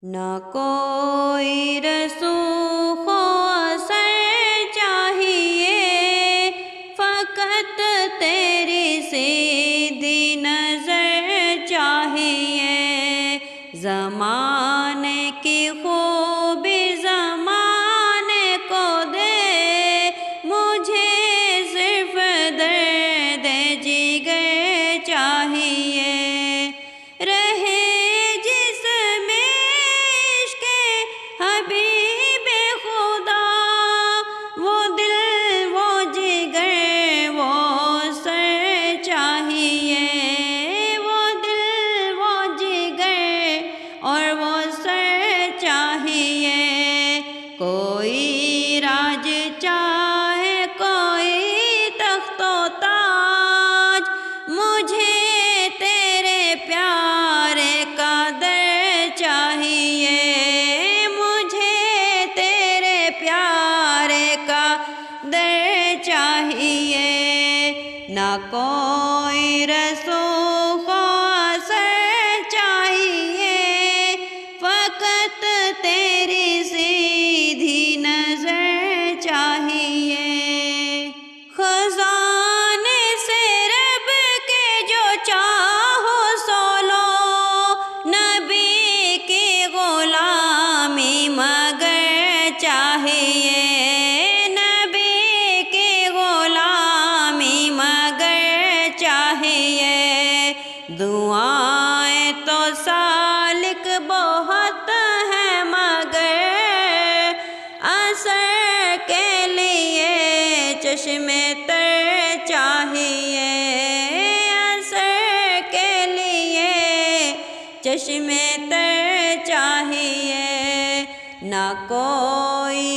نہ کوئی رسوخ و اثر چاہیے، فقط تیری سیدھی نظر چاہیے۔ زمانے کی خوبی زمانے کو دے، مجھے صرف درد جگر چاہیے۔ رہے جس میں عشق حبیب خدا، وہ دل وہ جگر وہ سر چاہیے، وہ دل وہ جگر اور وہ سر چاہیے۔ کوئی راج چاہے کوئی تخت و تاج، مجھے تیرے پیارے کا در چاہیے، مجھے تیرے پیارے کا در چاہیے۔ نہ کوئی رسوخ و اثر چاہیے، فقط تیری سیدھی نظر چاہیے۔ خزانے سے رب کے جو چاہو سو لو، نبی کی غلامی مگر چاہیے، نبی کی غلامی مگر چاہیے۔ دعائیں تو سالک بہت ہیں مگر اثر کے لیے چشم تر چاہیے، اثر کے لیے چشم تر چاہیے۔ نہ کوئی